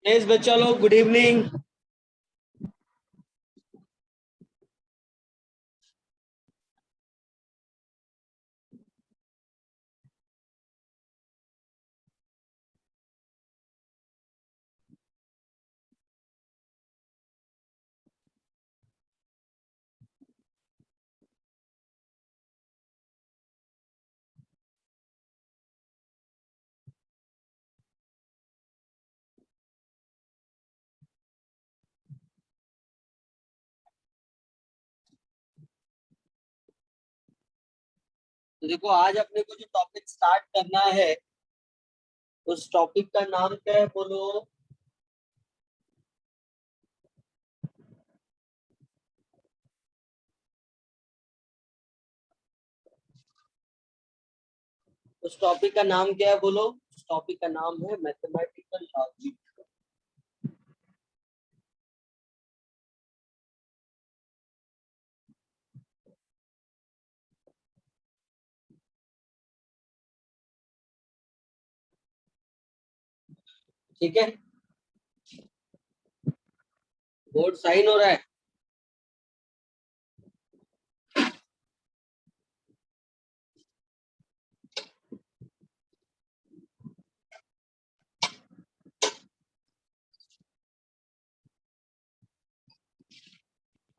Yes बच्चा लोग, good evening. तो देखो, आज अपने को जो टॉपिक स्टार्ट करना है, उस टॉपिक का नाम क्या है बोलो। उस टॉपिक का नाम क्या है बोलो। उस टॉपिक का नाम है मैथमेटिकल लॉजिक। ठीक है, बोर्ड साइन हो रहा है।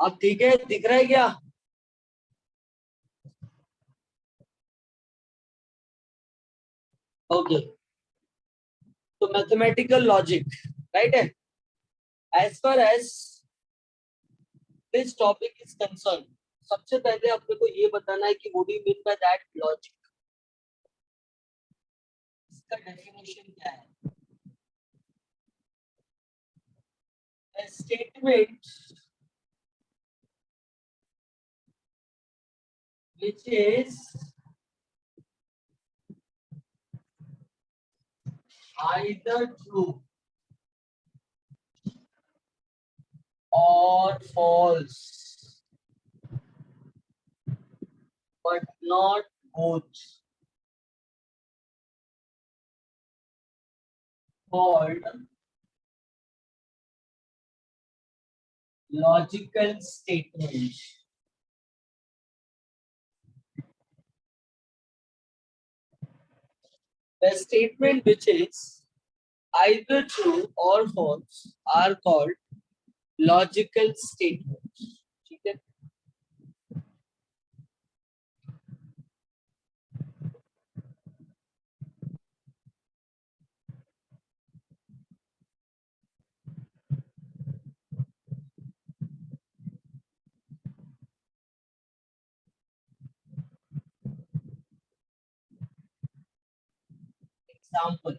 अब ठीक है, दिख रहा है क्या? ओके, तो मैथमेटिकल लॉजिक, राइट है। As far as this topic is concern, सबसे पहले अपने को ये बताना है कि what do you mean by that logic. इसका डेफिनेशन क्या है? A statement which is either true or false, but not both, called logical statement. The statement which is either true or false are called logical statements. ठीक है? Example.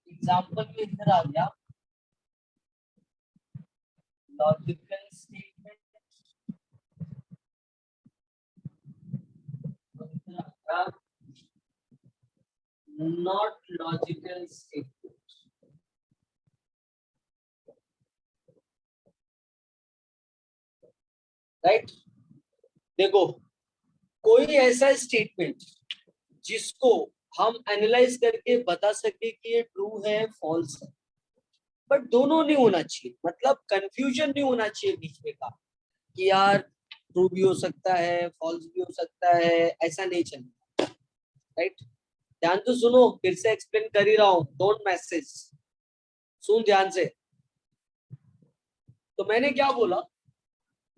Example में इधर आ गया logical statement, इधर आ गया not logical statement. Right, देखो, कोई ऐसा स्टेटमेंट जिसको हम एनालाइज करके बता सके कि ये ट्रू है फॉल्स है, बट दोनों नहीं होना चाहिए, मतलब कंफ्यूजन नहीं होना चाहिए बीच में का कि यार ट्रू भी हो सकता है फॉल्स भी हो सकता है, ऐसा नहीं चलता। राइट, ध्यान तो सुनो, फिर से एक्सप्लेन कर ही रहा हूँ, डोंट मैसेज, सुन ध्यान से। तो मैंने क्या बोला,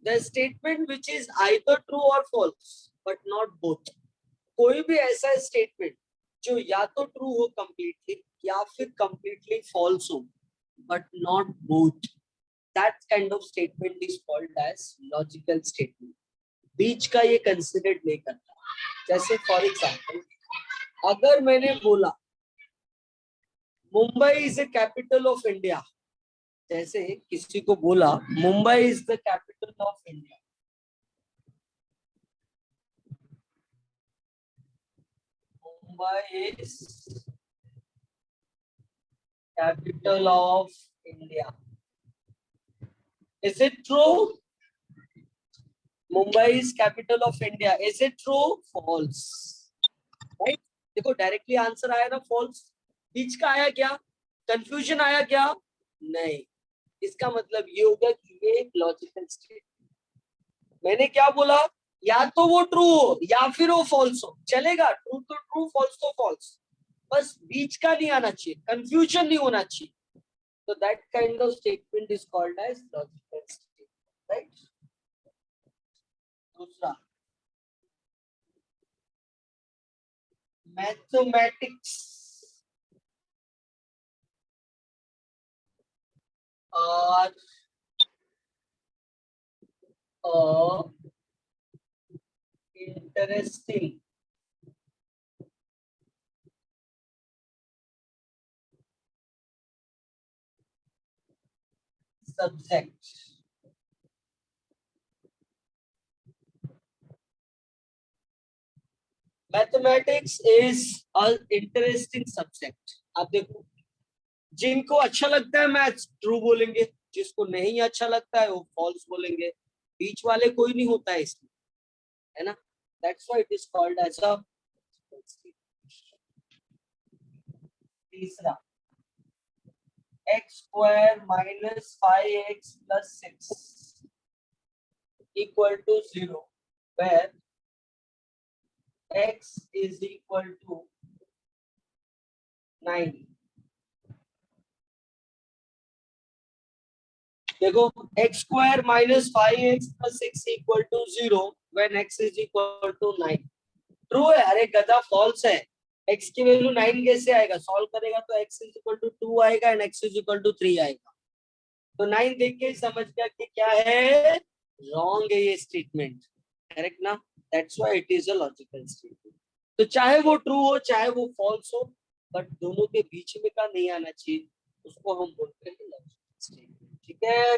the statement which is either true और फॉल्स बट नॉट बोथ। कोई भी ऐसा स्टेटमेंट जो या तो ट्रू हो कंप्लीटली या फिर कंप्लीटली फॉल्स हो, but not both, that kind of statement is called as logical statement. बीच का ये कंसिडर्ड नहीं करता। जैसे फॉर एग्जांपल, अगर मैंने बोला Mumbai is the capital of India, जैसे किसी को बोला Mumbai is the capital of India, Mumbai is capital of India, is it true? Mumbai is capital of India, is it true? False, right. देखो डायरेक्टली आंसर आया ना फॉल्स, बीच का आया क्या, कंफ्यूजन आया क्या, नहीं। इसका मतलब ये होगा कि ये एक लॉजिकल स्टेट। मैंने क्या बोला, या तो वो ट्रू हो या फिर वो फॉल्स हो, चलेगा, ट्रू तो ट्रू, फॉल्स तो फॉल्स, बस बीच का नहीं आना चाहिए, कंफ्यूजन नहीं होना चाहिए। So that kind of statement is called as logical statement, right? दूसरा, mathematics are a interesting subject. Mathematics is an interesting subject. आप देखो, जिनको अच्छा लगता है मैथ्स ट्रू बोलेंगे, जिसको नहीं अच्छा लगता है वो फॉल्स बोलेंगे, बीच वाले कोई नहीं होता है इसमें, है ना। That's why it is called as a. तीसरा, x square minus 5x plus 6 equal to 0, where x is equal to 9. देखो, x square minus 5x plus 6 equal to 0 when x is equal to 9. True है, अरे गधा false है। x की value 9 कैसे आएगा, solve करेगा तो x is equal to 2 आएगा and x is equal to 3 आएगा। तो 9 देख के ही समझ गया कि क्या है, रॉन्ग है ये स्टेटमेंट, करेक्ट ना। That's why it is a logical statement. तो चाहे वो ट्रू हो चाहे वो फॉल्स हो, बट दोनों के बीच में का नहीं आना चाहिए, उसको हम बोलते हैं लॉजिकल स्टेटमेंट, ठीक है।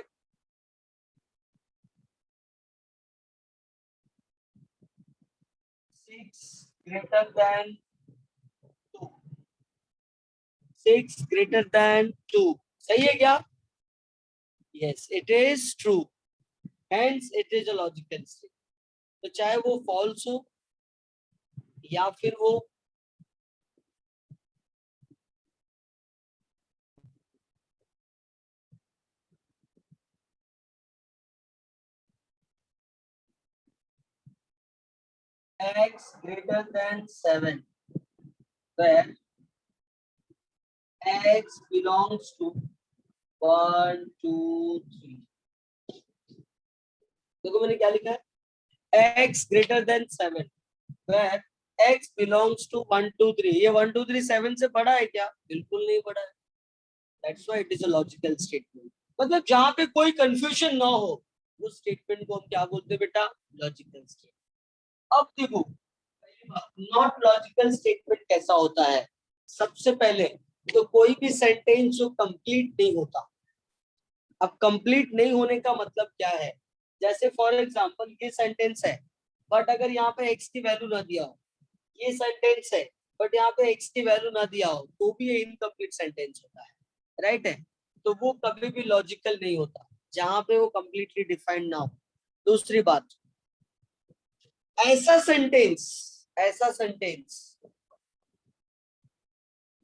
Six greater than two, 6 greater than 2, सही है क्या? Yes, it is true, hence it is a logical statement. तो चाहे वो फॉल्स हो या फिर वो x greater than 7, where x belongs to 1 2 3। देखो मैंने क्या लिखा है, x greater than 7, where x belongs to 1 2 3। ये 1 2 3 7 से बड़ा है क्या? बिल्कुल नहीं बड़ा है। That's why it is a logical statement। मतलब जहां पे कोई कंफ्यूजन ना हो उस स्टेटमेंट को हम क्या बोलते हैं बेटा, लॉजिकल स्टेटमेंट। अब देखो, नॉट लॉजिकल स्टेटमेंट कैसा होता है। सबसे पहले तो कोई भी सेंटेंस जो कंप्लीट नहीं होता। अब कंप्लीट नहीं होने का मतलब क्या है, जैसे फॉर एग्जांपल ये सेंटेंस है बट अगर यहाँ पे x की वैल्यू ना दिया हो, ये सेंटेंस है बट यहाँ पे x की वैल्यू ना दिया हो, तो भी ये इनकम्प्लीट सेंटेंस होता है, राइट है। तो वो कभी भी लॉजिकल नहीं होता जहां पे वो कंप्लीटली डिफाइंड ना हो। दूसरी बात, ऐसा सेंटेंस, ऐसा सेंटेंस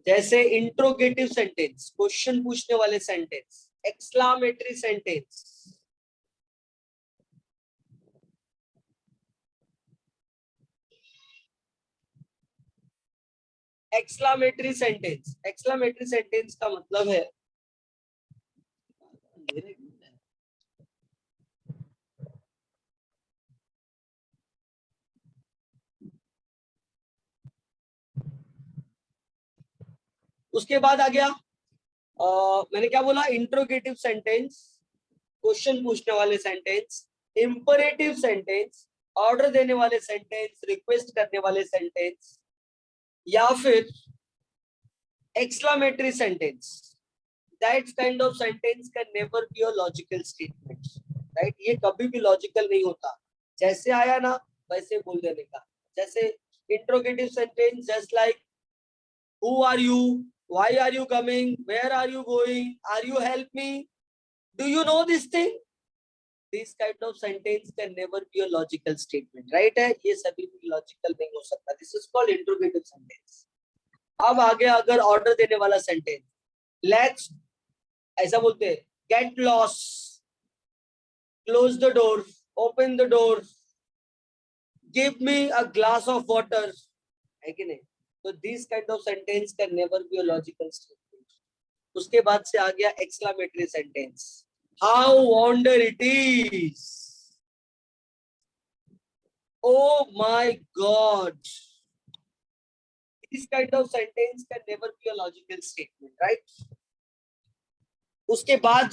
जैसे इंट्रोगेटिव सेंटेंस, क्वेश्चन पूछने वाले sentence, exclamatory sentence, exclamatory sentence, exclamatory sentence का मतलब है, उसके बाद आ गया मैंने क्या बोला, इंट्रोगेटिव सेंटेंस, क्वेश्चन पूछने वाले सेंटेंस, इंपरेटिव सेंटेंस, ऑर्डर देने वाले सेंटेंस, रिक्वेस्ट करने वाले सेंटेंस, या फिर exclamatory sentence. That kind of sentence can never be a logical statement, right. ये कभी भी लॉजिकल नहीं होता, जैसे आया ना वैसे बोल देने का। जैसे interrogative sentence, just like who are you, why are you coming, where are you going, are you help me, do you know this thing, this kind of sentence can never be a logical statement, right है, ये सभी भी logical नहीं हो सकता, this is called interrogative sentence. अब आगे अगर ऑर्डर देने वाला सेंटेंस, लेट्स, ऐसा बोलते हैं, get lost, close the door, open the door, give me a glass of water, है कि नहीं? तो this kind of sentence can never be a logical statement. उसके बाद से आ गया exclamatory sentence, how wonder it is, oh my God, this kind of sentence can never be a logical statement, right? उसके बाद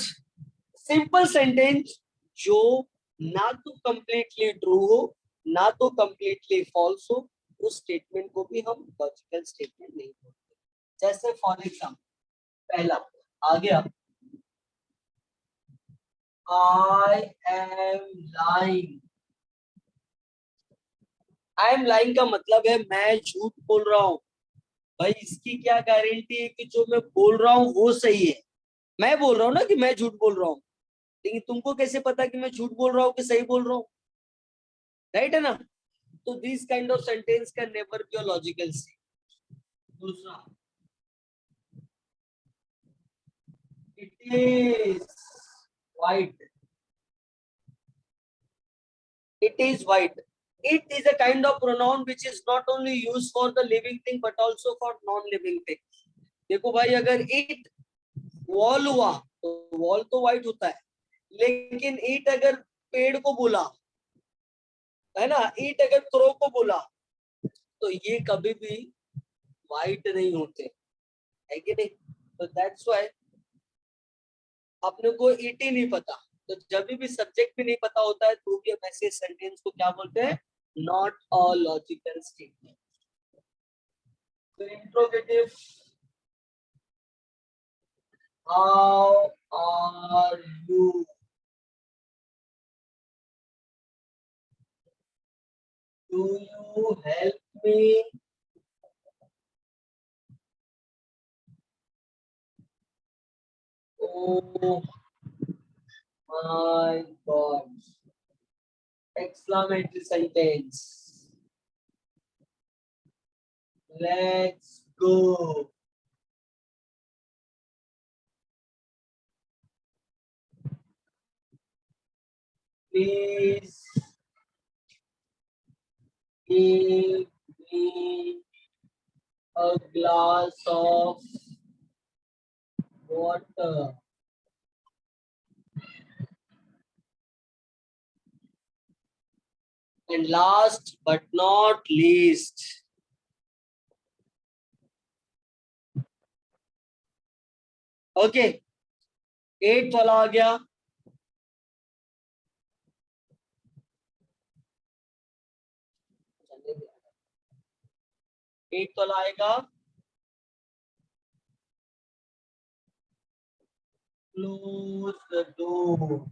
सिंपल सेंटेंस जो ना तो completely true हो ना तो कंप्लीटली फॉल्स हो, उस स्टेटमेंट को भी हम लॉजिकल स्टेटमेंट नहीं बोलते। जैसे फॉर एग्जाम्पल, पहला आ गया, I am lying. I am lying का मतलब है मैं झूठ बोल रहा हूँ। भाई इसकी क्या गारंटी है कि जो मैं बोल रहा हूँ वो सही है? मैं बोल रहा हूँ ना कि मैं झूठ बोल रहा हूँ, लेकिन तुमको कैसे पता कि मैं झूठ बोल रहा हूँ कि सही बोल रहा हूँ? राइट है ना? तो this kind of sentence can never be a logical statement. दूसरा, it is white, it is white. It is a kind of pronoun which is not only used for the living thing but also for non-living thing. देखो भाई, अगर it wall हुआ तो wall तो white होता है, लेकिन it अगर पेड़ को बोला, है ना, it अगर crow को बोला, तो ये कभी भी white नहीं होते, है कि नहीं? तो that's why अपने को it ही नहीं पता, तो जब भी सब्जेक्ट भी नहीं पता होता है तो भी हम ऐसे सेंटेंस को क्या बोलते हैं? Not a logical statement. तो interrogative, how are you, do you help me, oh my god, exclamatory sentence, let's go, please give me a glass of water, and last but not least, okay, 8 वाला आ गया, eight वाला आएगा, close the door,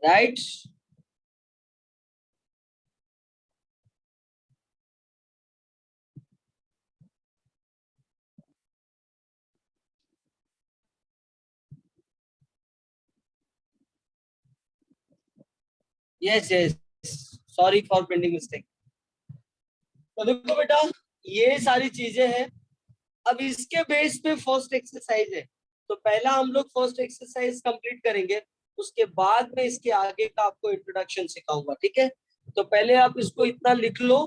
right? Yes yes, sorry for printing mistake. तो देखो बेटा, ये सारी चीजें हैं। अब इसके बेस पे फर्स्ट एक्सरसाइज है, तो पहला हम लोग फर्स्ट एक्सरसाइज कंप्लीट करेंगे, उसके बाद में इसके आगे का आपको इंट्रोडक्शन सिखाऊंगा, ठीक है? तो पहले आप इसको इतना लिख लो,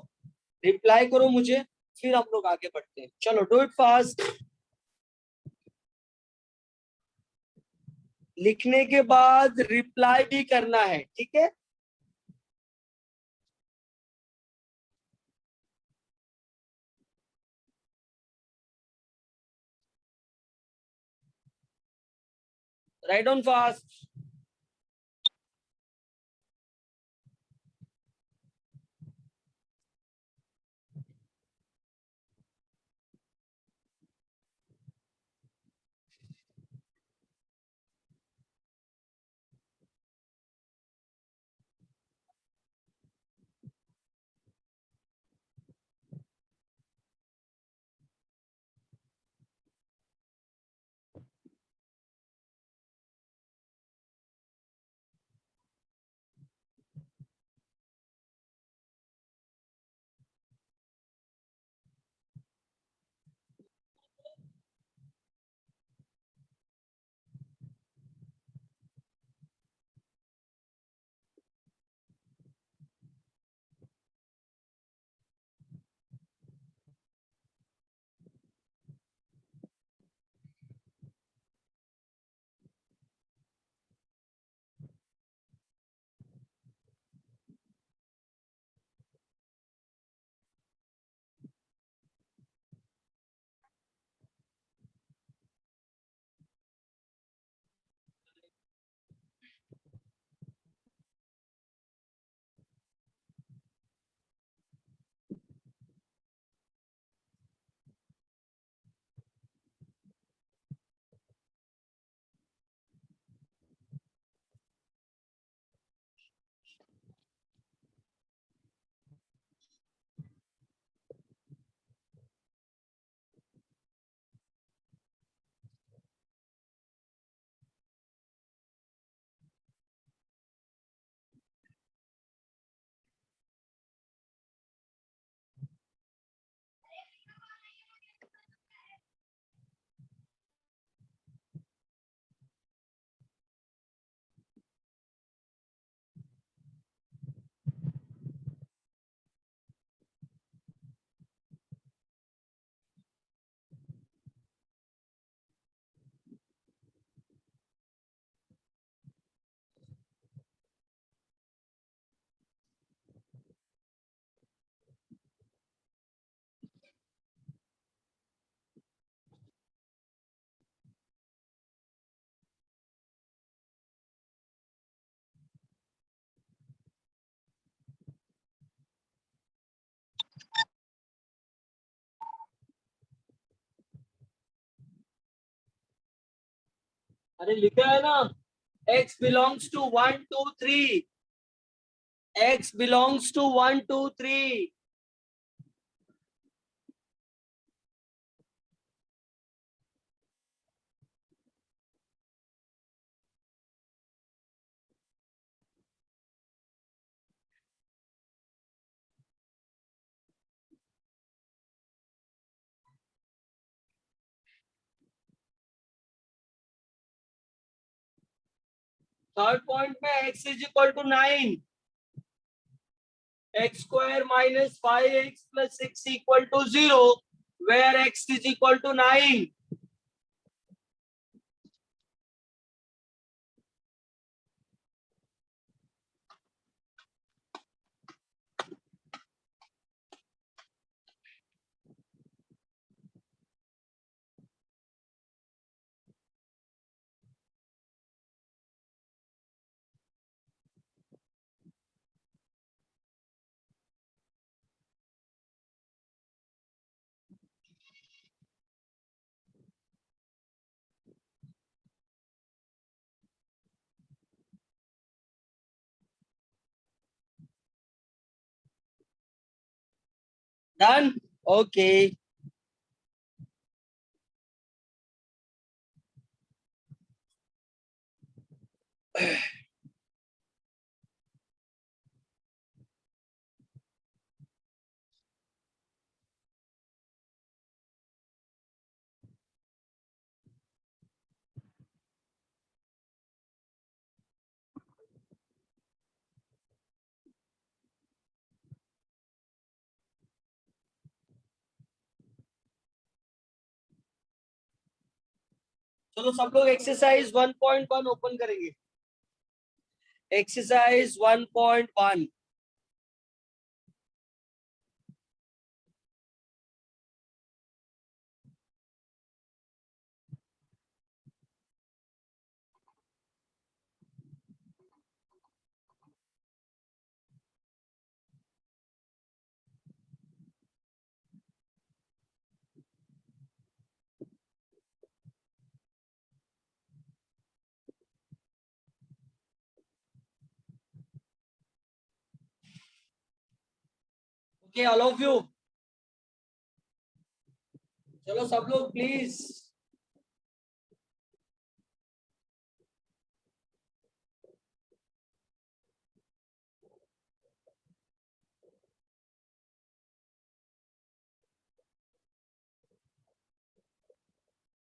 रिप्लाई करो मुझे, फिर हम लोग आगे बढ़ते हैं। चलो डू इट फास्ट। लिखने के बाद रिप्लाई भी करना है, ठीक है? Right on fast. अरे लिखा है ना, x belongs to 1 2 3, x belongs to 1 2 3. Third point में x is equal to 9, x square minus 5x plus 6 equal to 0, where x is equal to 9. Done? Okay. चलो सब लोग एक्सरसाइज 1.1 ओपन करेंगे. Exercise 1.1. Okay all of you. चलो सब लोग please.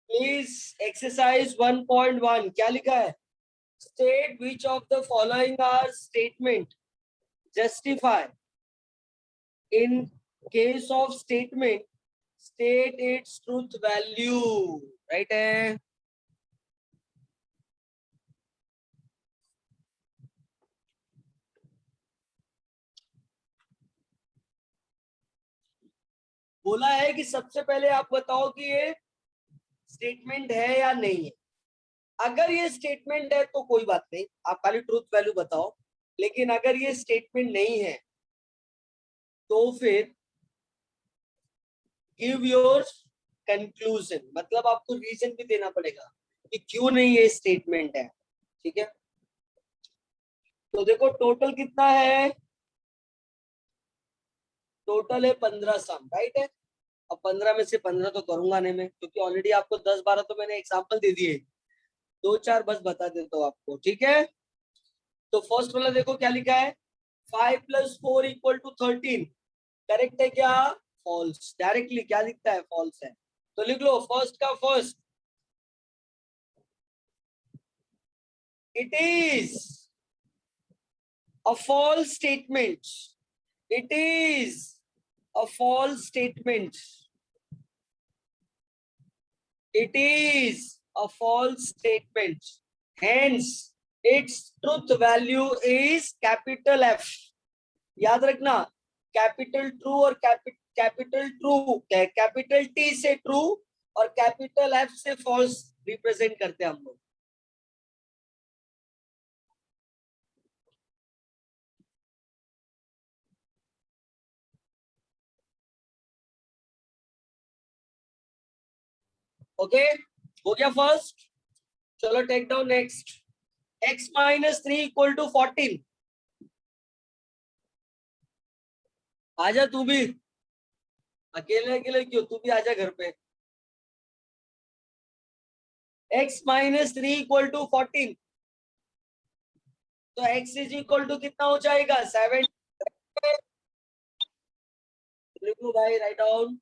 Please exercise 1.1 क्या लिखा है? State which of the following are statement justify. In case of statement state its truth value. Right है? बोला है कि सबसे पहले आप बताओ कि ये स्टेटमेंट है या नहीं है. अगर ये स्टेटमेंट है तो कोई बात नहीं, आप खाली ट्रूथ वैल्यू बताओ. लेकिन अगर ये स्टेटमेंट नहीं है तो फिर गिव योर कंक्लूजन, मतलब आपको रीजन भी देना पड़ेगा कि क्यों नहीं ये स्टेटमेंट है. ठीक है, तो देखो टोटल कितना है. टोटल है 15 सम. राइट है? अब 15 में से 15 तो करूंगा नहीं मैं, क्योंकि ऑलरेडी आपको 10-12 तो मैंने एग्जाम्पल दे दिए. 2-4 बस बता देता हूँ आपको. ठीक है, तो फर्स्ट वाला देखो क्या लिखा है. 5 + 4 = 13. करेक्ट है क्या? फॉल्स. डायरेक्टली क्या लिखता है? फॉल्स है. तो लिख लो फर्स्ट का first. It is a false statement. It is a false statement. It is a false statement. Hence, its truth value is capital F. याद रखना, कैपिटल ट्रू और कैपिटल ट्रू, कैपिटल टी से true और capital F से false represent करते हैं हम लोग. ओके, हो गया फर्स्ट. चलो take down next. x minus 3 equal to 14. आजा तू भी, अकेले अकेले क्यों, तू भी आजा घर पे. x minus 3 equal to 14. तो x इज इक्वल टू कितना हो जाएगा 7. लिख लो भाई, राइट डाउन.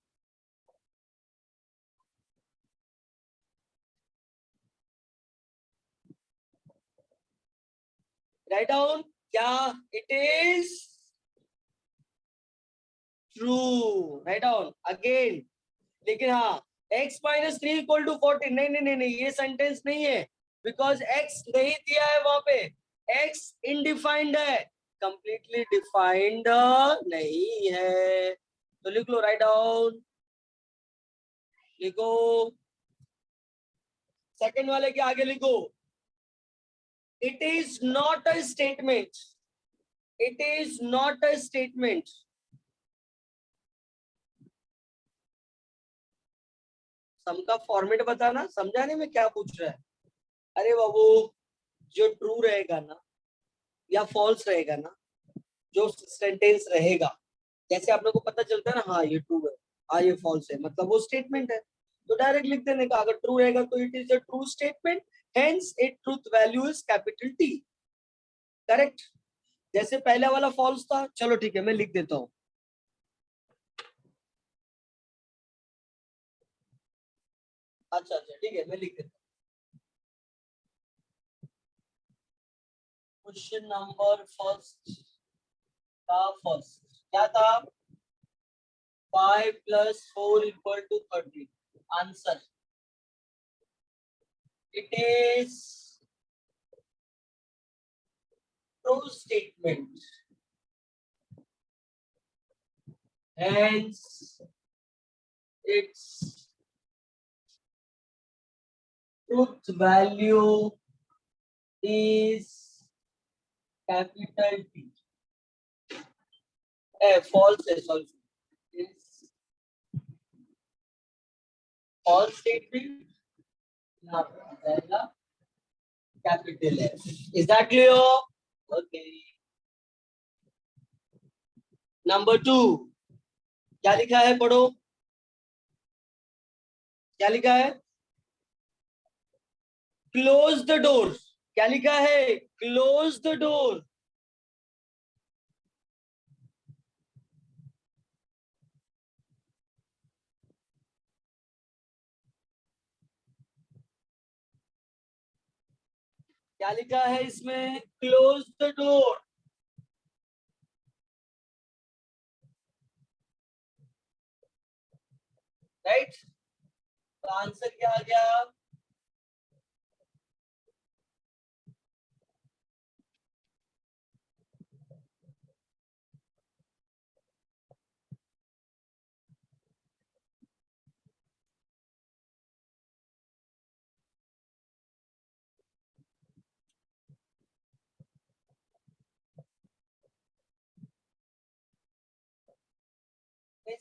Right down. क्या it is true. Right down again. लेकिन हाँ, x माइनस 3 इक्वल टू 14. नहीं नहीं नहीं नहीं, ये सेंटेंस नहीं है, बिकॉज x नहीं दिया है वहां पे. x इनडिफाइंड है, कंप्लीटली डिफाइंड नहीं है. तो लिख लो, राइट डाउन. लिखो, सेकंड वाले के आगे लिखो. It is not a statement. It is not a statement. Sum का फॉर्मेट बताना, समझा नहीं मैं क्या पूछ रहा है. अरे बाबू, जो ट्रू रहेगा ना या फॉल्स रहेगा ना, जो सेंटेंस रहेगा, जैसे आप लोग को पता चलता है ना, हाँ ये ट्रू है, हाँ ये फॉल्स है, मतलब वो स्टेटमेंट है. तो डायरेक्ट लिख देने का, अगर ट्रू रहेगा तो it is a true statement, hence it truth value is capital T. Correct. जैसे पहले वाला फॉल्स था, चलो ठीक है मैं लिख देता हूं. अच्छा अच्छा ठीक है, मैं लिख देता हूँ. क्वेश्चन नंबर फर्स्ट का फर्स्ट क्या था? 5 plus 4 equal to 13. Answer. It is true statement. Hence, its truth value is capital T. False है, sorry. Is false statement. यहाँ पे आ जाएगा capital F. Is that clear? Okay. Number 2. क्या लिखा है, पढ़ो. क्या लिखा है? Close the door. क्या लिखा है? Close the door. क्या लिखा है इसमें? Close the door. राइट. तो आंसर क्या आ गया?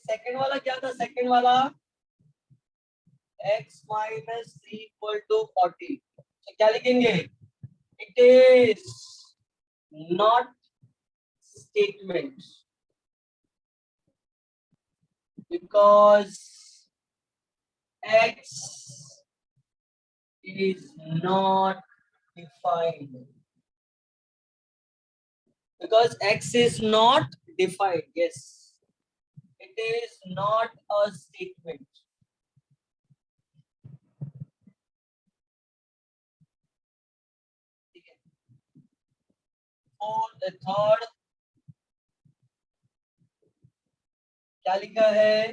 सेकंड वाला क्या था? सेकंड वाला x माइनस 3 इक्वल टू 40. तो क्या लिखेंगे? It is not statement because x is not defined. Because x is not defined. Yes, it is not a statement. For the third, क्या लिखा है?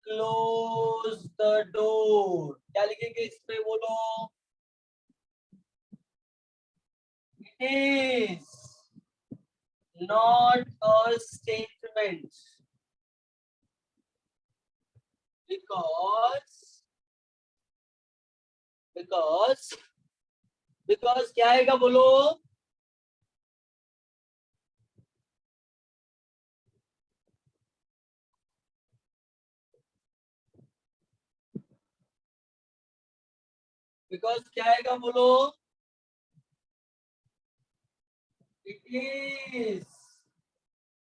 Close the door. क्या लिखेंगे इसमें, बोलो? It is not a statement because क्या आएगा, बोलो? बिकॉज क्या आएगा बोलो, it is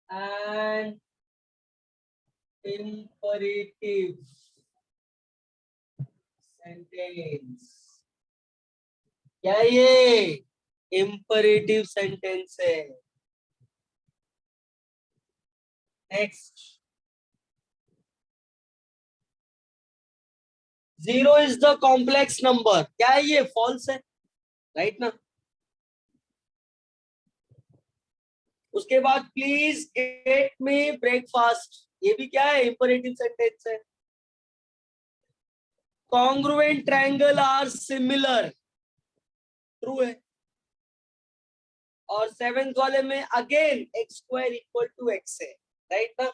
an imperative sentence. क्या ये imperative सेंटेंस है? Next, zero is the complex number, क्या है ये? फॉल्स है, राइट ना? उसके बाद प्लीज गेट मी ब्रेकफास्ट, ये भी क्या है? इंपरेटिव सेंटेंस है। Congruent triangle are similar, true है। और सेवेंथ वाले में again X square equal to X है, राइट ना?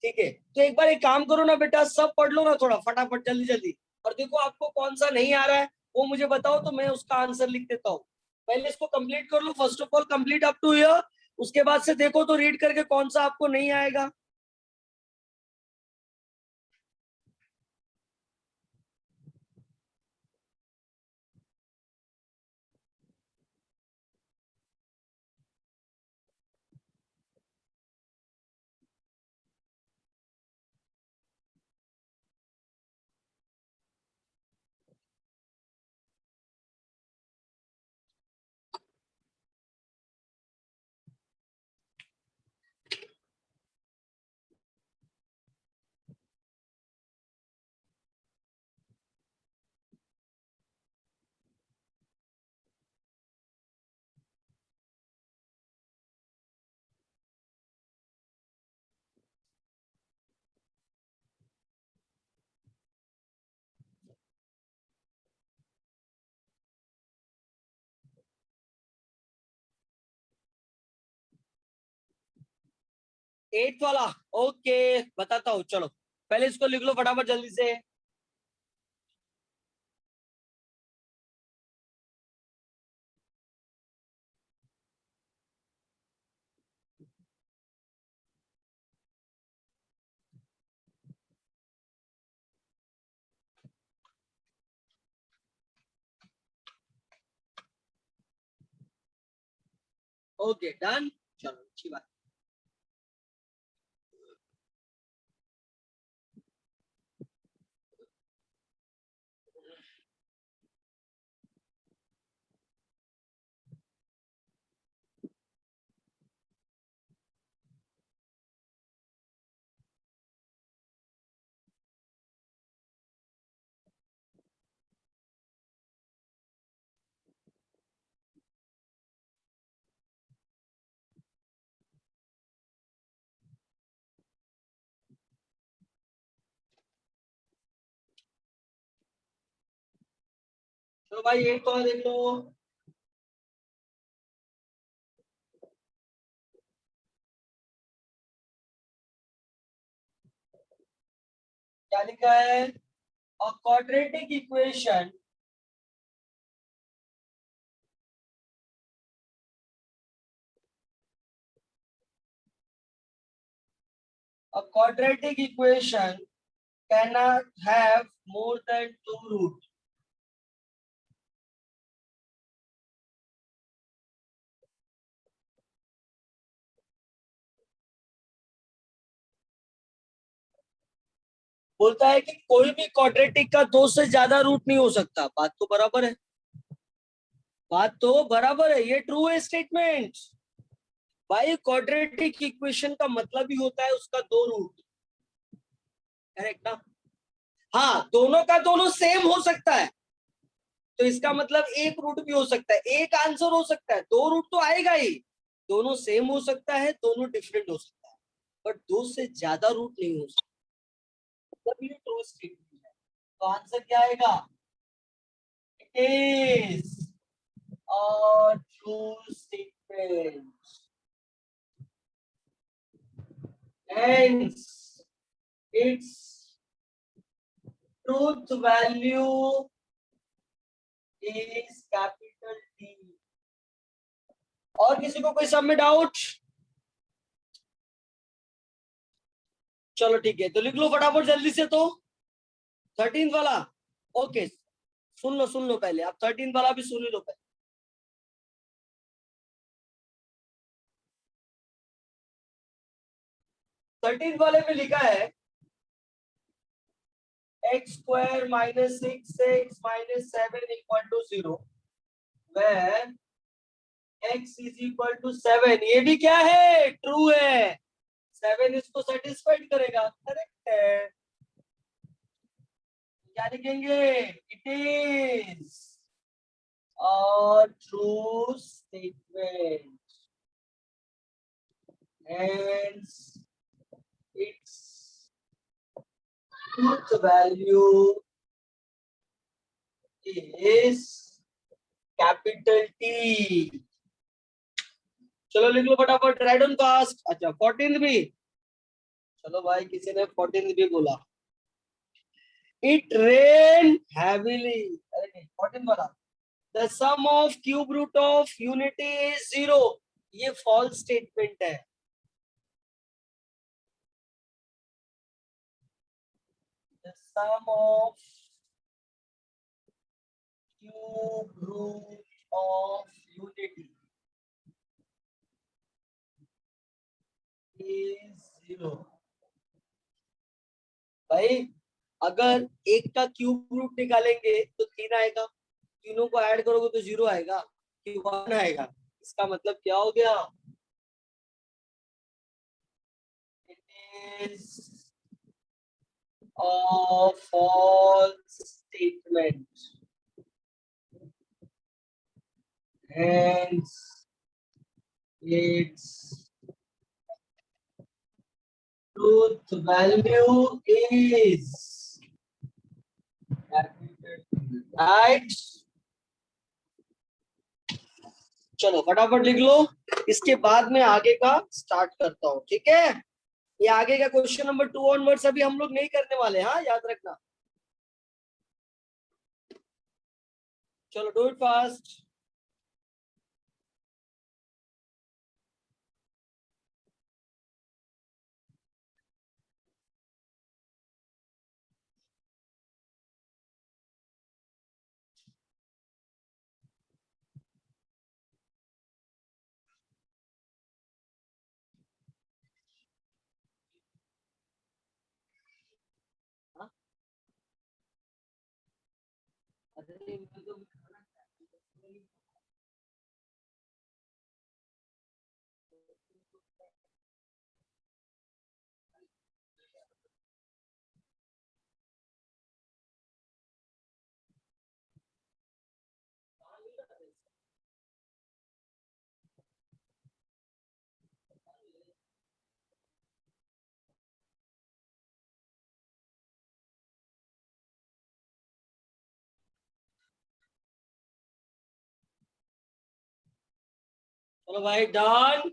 ठीक है, तो एक बार एक काम करो ना बेटा, सब पढ़ लो ना थोड़ा फटाफट जल्दी जल्दी, और देखो आपको कौन सा नहीं आ रहा है वो मुझे बताओ, तो मैं उसका आंसर लिख देता हूँ। पहले इसको कंप्लीट कर लो, first of all complete up to here, उसके बाद से देखो तो रीड करके कौन सा आपको नहीं आएगा। एट वाला, ओके बताता हूँ, चलो पहले इसको लिख लो फटाफट जल्दी से। ओके डन, चलो अच्छी बात। चलो भाई एट वाला देख लो, क्या लिखा है? A quadratic equation a quadratic equation cannot have more than two roots. बोलता है कि कोई भी क्वाड्रेटिक का दो से ज्यादा रूट नहीं हो सकता। बात तो बराबर है, बात तो बराबर है, ये ट्रू है स्टेटमेंट। भाई क्वाड्रेटिक इक्वेशन का मतलब ही होता है उसका दो रूट, करेक्ट ना? हाँ, दोनों का दोनों सेम हो सकता है, तो इसका मतलब एक रूट भी हो सकता है, एक आंसर हो सकता है, दो रूट तो आएगा ही। दोनों सेम हो सकता है, दोनों डिफरेंट हो सकता है, बट दो से ज्यादा रूट नहीं हो सकता, मतलब ये ट्रू स्टेटमेंट है। तो आंसर क्या आएगा? It is a true statement, hence its truth value is capital T। और किसी को कोई सब में डाउट? चलो ठीक है, तो लिख लो फटाफट जल्दी से तो 13 वाला। ओके, सुन लो पहले, आप 13 वाला भी सुन ही लो पहले। 13 वाले में लिखा है X square minus 6x minus 7 equal to 0, where x is equal to 7। ये भी क्या है, ट्रू है। 7 इसको सेटिस्फाइड करेगा, करेक्ट है। क्या लिखेंगे, it is a true statement, hence its truth value is capital T। चलो लिख लो फटाफट, राइट ऑन कास्ट। अच्छा 14th भी, चलो भाई किसी ने 14th भी बोला। इट रेन हैवीली, अरे नहीं 14 वाला, the sum of cube root of unity is 0। ये फॉल्स स्टेटमेंट है। The sum of cube root of unity is 0। भाई अगर एक का क्यूब रूट निकालेंगे तो 3 आएगा, तीनों को ऐड करोगे तो 0 आएगा कि 1 आएगा। इसका मतलब क्या हो गया, it is a false statement, hence its truth value is right। चलो फटाफट लिख लो, इसके बाद में आगे का स्टार्ट करता हूँ, ठीक है। ये आगे का क्वेश्चन नंबर 2 ऑनवर्ड्स अभी हम लोग नहीं करने वाले, हाँ याद रखना। चलो डू इट फास्ट। अरे मैं तो चलो भाई डन।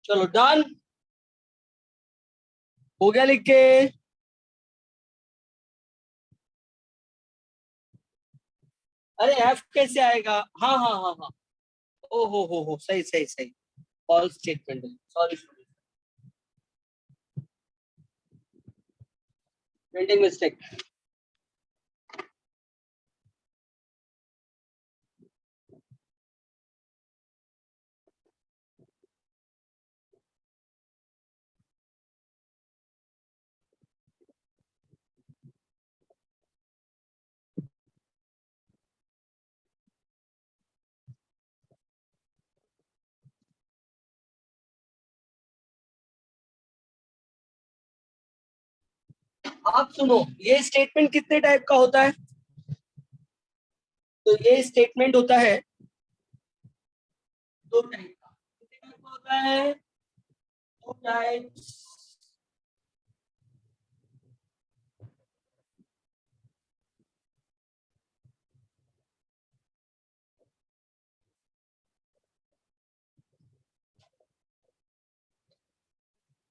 चलो डन हो गया लिख के। अरे एफ कैसे आएगा? हाँ हाँ हाँ हाँ। ओ हो सही सही सही। फॉल्स स्टेटमेंट है, सॉरी सॉरी, प्रिंटिंग मिस्टेक। आप सुनो, ये स्टेटमेंट कितने टाइप का होता है? तो ये स्टेटमेंट होता है दो टाइप का। कितने टाइप का होता है? दो टाइप्स।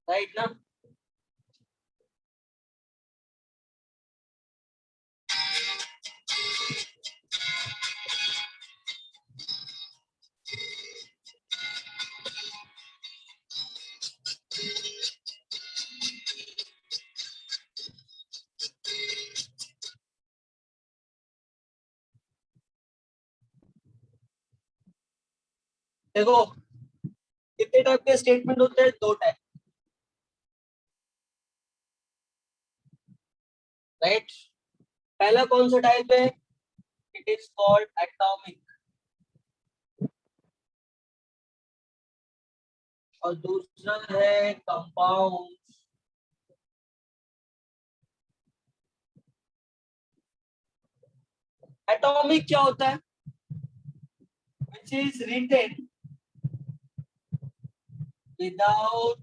राइट ना? देखो कितने टाइप के स्टेटमेंट होते हैं? दो टाइप। राइट। पहला कौन सा टाइप है? It is called atomic. और दूसरा है कंपाउंड। एटॉमिक क्या होता है? Which is written without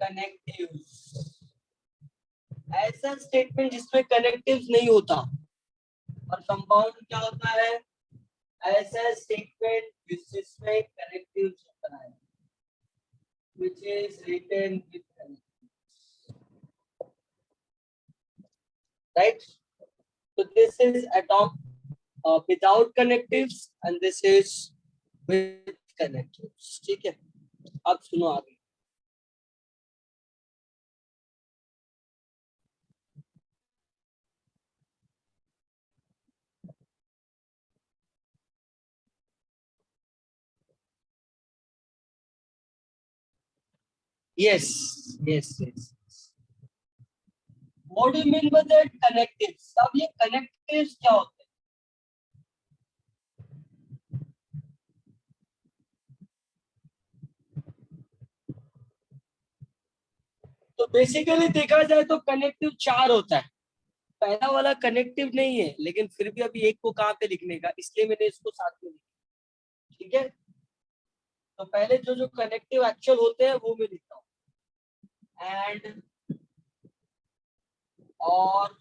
connectives. ऐसा स्टेटमेंट जिसमें कनेक्टिव्स नहीं होता। और कंपाउंड क्या होता है? ऐसा स्टेटमेंट जिसमें कनेक्टिव्स होता है, which is written with connectives, right? So this is atom without connectives and this is with connectives. ठीक है, अब सुनो आगे। Yes, yes, yes. What do you mean by that connectives? अब ये connectives क्या होते हैं? तो बेसिकली देखा जाए तो कनेक्टिव चार होता है। पहला वाला कनेक्टिव नहीं है, लेकिन फिर भी अभी एक को कहाँ पे लिखने का, इसलिए मैंने इसको साथ में लिखा। ठीक है, तो पहले जो जो कनेक्टिव एक्चुअल होते हैं वो मैं लिखता हूँ। एंड, और,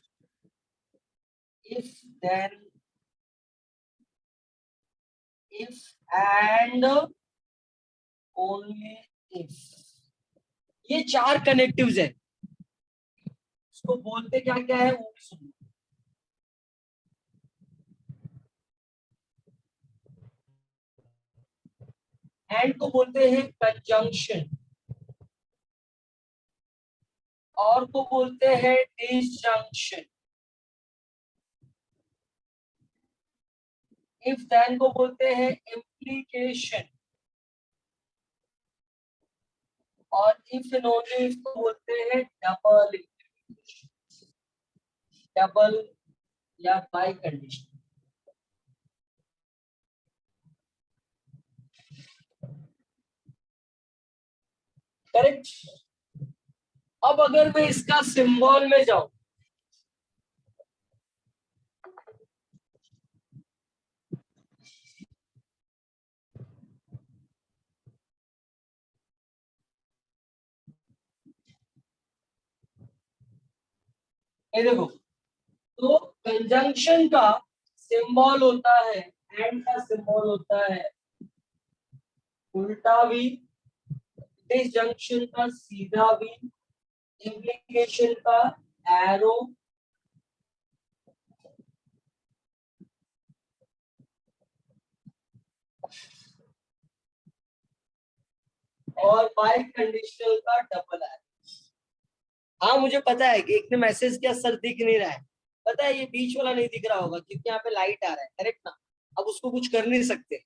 if then, if and only if, ये चार कनेक्टिव्स है। इसको बोलते क्या क्या है वो भी सुनो। एंड को बोलते हैं कंजंक्शन, और को बोलते हैं डिसजंक्शन, इफ देन को बोलते हैं इम्प्लीकेशन, और इफ एंड ओनली इफ को बोलते हैं डबल इम्प्लीकेशन, डबल या बाई कंडीशन। करेक्ट। अब अगर मैं इसका सिंबल में जाऊं, ये देखो, तो कंजंक्शन का सिंबल होता है, एंड का सिंबल होता है उल्टा भी, डिसजंक्शन का सीधा भी, इम्प्लीकेशन का एरो, और बाई कंडीशनल का डबल एरो। हाँ मुझे पता है कि एक ने मैसेज किया सर दिख नहीं रहा है, पता है ये बीच वाला नहीं दिख रहा होगा क्योंकि यहाँ पे लाइट आ रहा है, करेक्ट ना। अब उसको कुछ कर नहीं सकते,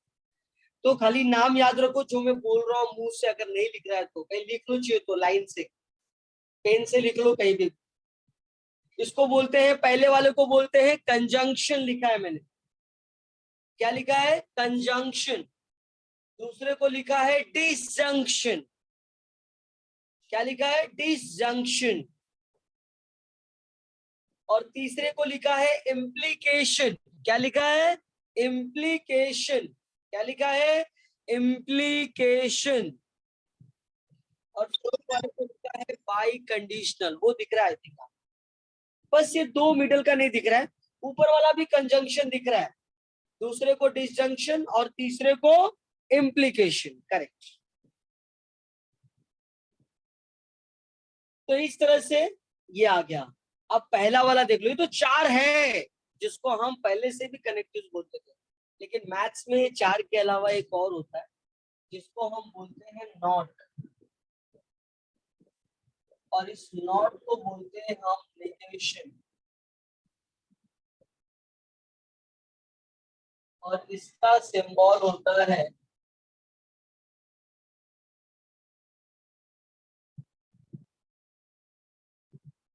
तो खाली नाम याद रखो जो मैं बोल रहा हूँ मुंह से, अगर नहीं लिख रहा है तो कहीं लिख लो, चाहिए तो लाइन से पेन से लिख लो कहीं भी। इसको बोलते हैं, पहले वाले को बोलते हैं कंजंक्शन, लिखा है मैंने, क्या लिखा है, कंजंक्शन। दूसरे को लिखा है डिसजंक्शन, क्या लिखा है, डिसजंक्शन। और तीसरे को लिखा है इम्प्लीकेशन, क्या लिखा है, इम्प्लीकेशन, क्या लिखा है, इम्प्लीकेशन। और फोर्थ वाले को लिखा है बाई कंडीशनल, वो दिख रहा है, दिखा, बस ये दो मिडल का नहीं दिख रहा है, ऊपर वाला भी कंजंक्शन दिख रहा है, दूसरे को डिसजंक्शन और तीसरे को इम्प्लीकेशन, करेक्ट। तो इस तरह से ये आ गया। अब पहला वाला देख लो, ये तो चार है जिसको हम पहले से भी कनेक्टिव बोलते थे, लेकिन मैथ्स में चार के अलावा एक और होता है जिसको हम बोलते हैं नॉट, और इस नॉट को बोलते हैं हम नेगेशन, और इसका सिंबल होता है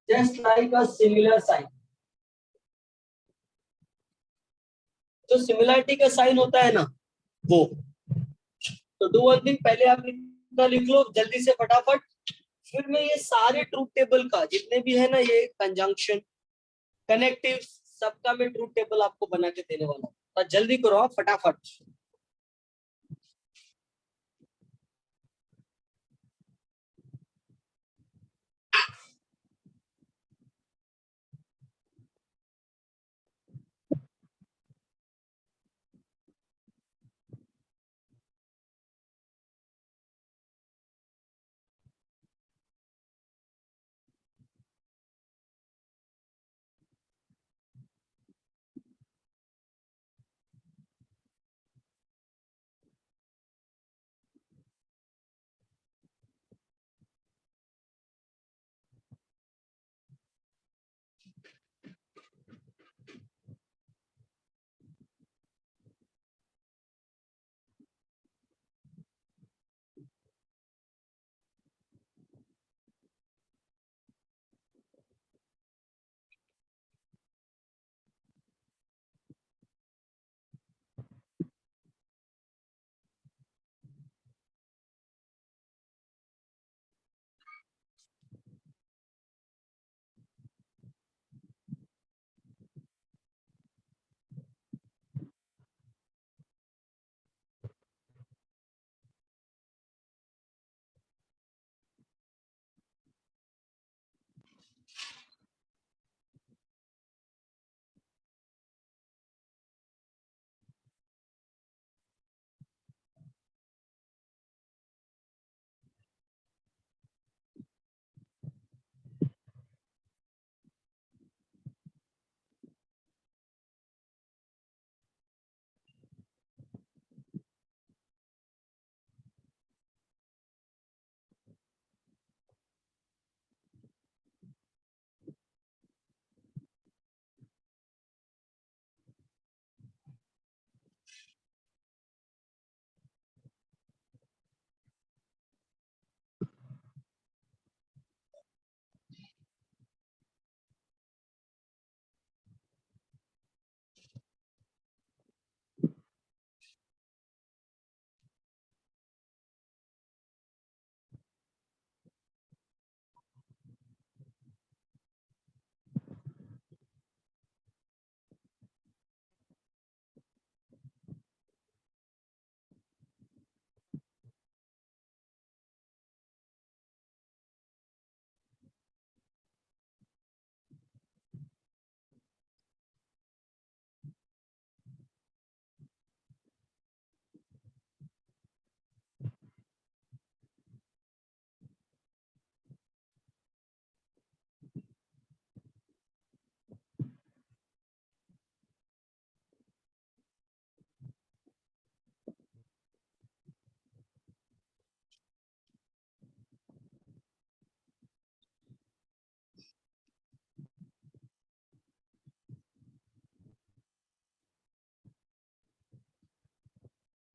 just like a similar sign. जो सिमिलरिटी का साइन होता है ना, वो। तो डू वन थिंग, पहले आप इतना लिख लो जल्दी से फटाफट, फिर मैं ये सारे ट्रूथ टेबल का जितने भी है ना, ये कंजंक्शन, कनेक्टिव, सबका मैं ट्रूथ टेबल आपको बना के देने वाला हूँ, तो जल्दी करो आप फटाफट।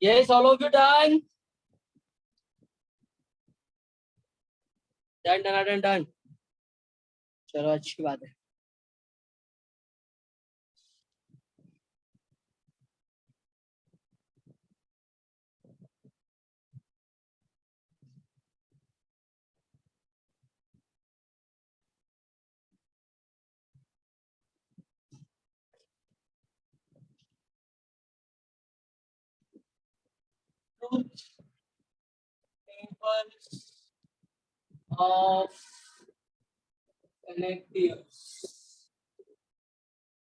Yes, all of you done? Done. चलो अच्छी बात है. Truth tables of connectives.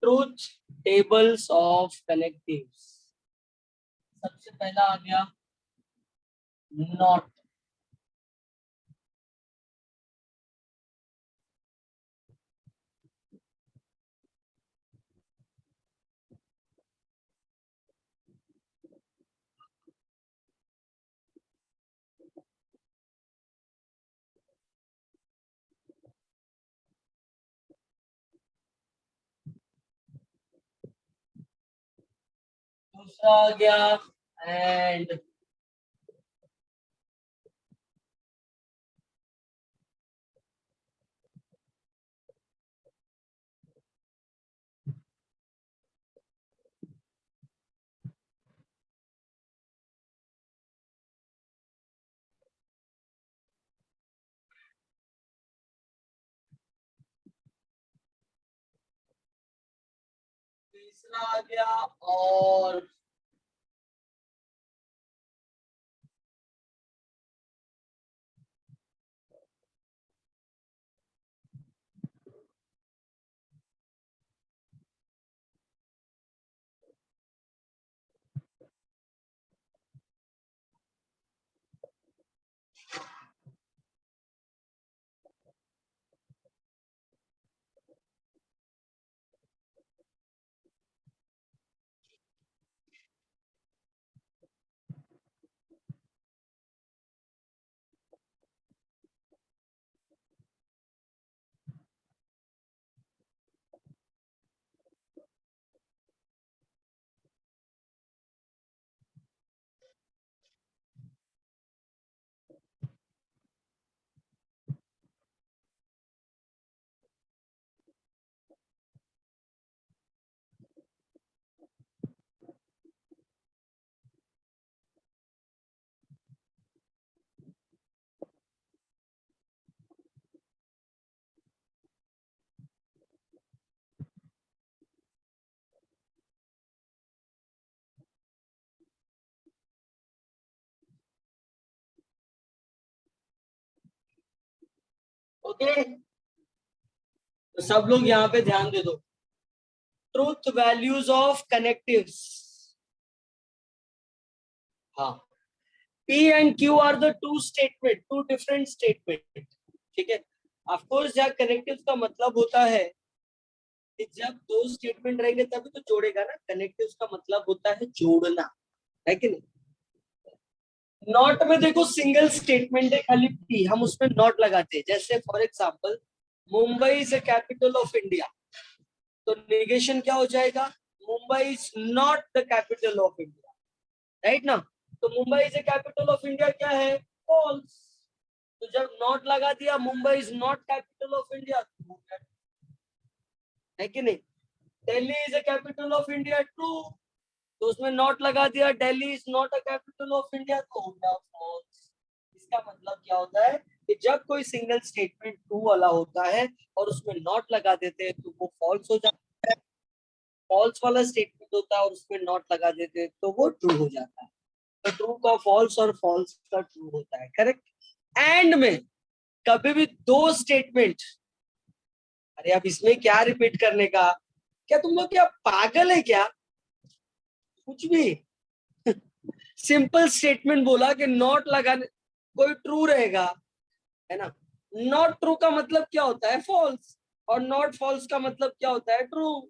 Truth tables of connectives. सबसे पहला आ गया नॉट. दूसरा आ गया एंड. तीसरा आ गया और. ओके, तो सब लोग यहाँ पे ध्यान दे दो. Truth values of connectives. हाँ, P and Q are the two different statement. ठीक है. ऑफ कोर्स जहाँ कनेक्टिव्स का मतलब होता है कि जब दो स्टेटमेंट रहेंगे तभी तो जोड़ेगा ना. कनेक्टिव्स का मतलब होता है जोड़ना, है कि नहीं. नॉट में देखो सिंगल स्टेटमेंट है खाली P, हम उसमें नॉट लगाते हैं. जैसे for example Mumbai is the capital of India, तो नेगेशन क्या हो जाएगा. Mumbai is not the capital of India, right ना. तो Mumbai is the capital of India क्या है, फॉल्स. तो जब नॉट लगा दिया Mumbai is not capital of India, है कि नहीं. Delhi is the capital of India, true. तो उसमें नॉट लगा दिया Delhi is not a capital of India, तो हो गया फॉल्स. इसका मतलब क्या होता है कि जब कोई सिंगल स्टेटमेंट ट्रू वाला होता है और उसमें नॉट लगा देते हैं तो वो फॉल्स हो जाता है. फॉल्स वाला स्टेटमेंट होता है और उसमें नॉट लगा देते हैं तो वो ट्रू हो जाता है. तो ट्रू का फॉल्स और फॉल्स का ट्रू होता है, करेक्ट. एंड में कभी भी दो स्टेटमेंट. अरे अब इसमें क्या रिपीट करने का, क्या तुम लोग क्या पागल है क्या. कुछ भी सिंपल स्टेटमेंट बोला कि नॉट लगाने कोई ट्रू रहेगा, है ना. नॉट ट्रू का मतलब क्या होता है, फॉल्स. और नॉट फॉल्स का मतलब क्या होता है, ट्रू.